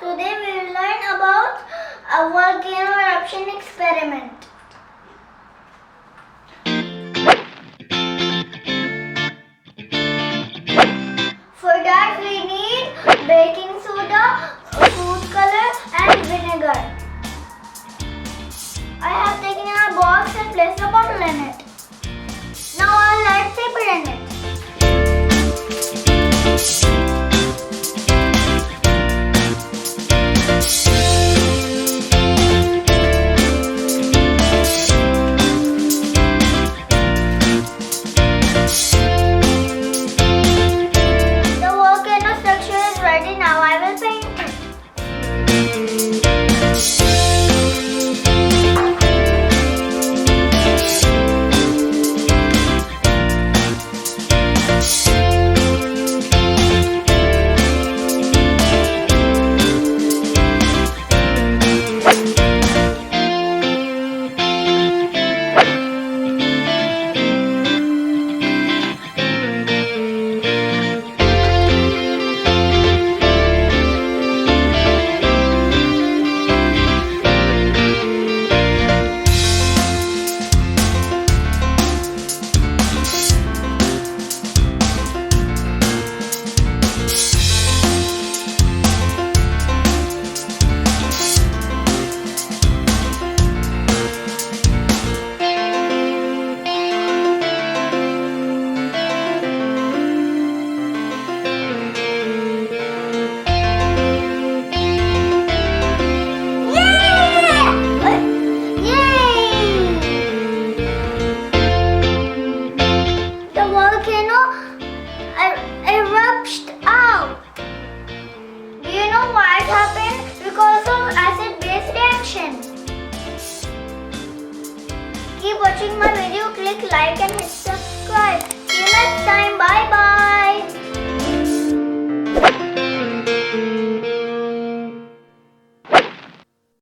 Today we will learn about a volcano eruption experiment. For that we need baking soda, food color and vinegar. I have taken a box and placed a bottle in it. Now I'll add paper in it. Now I will paint it. Erupted out. Do you know why it happened? Because of acid-base reaction. Keep watching my video, click like and hit subscribe. See you next time. Bye bye.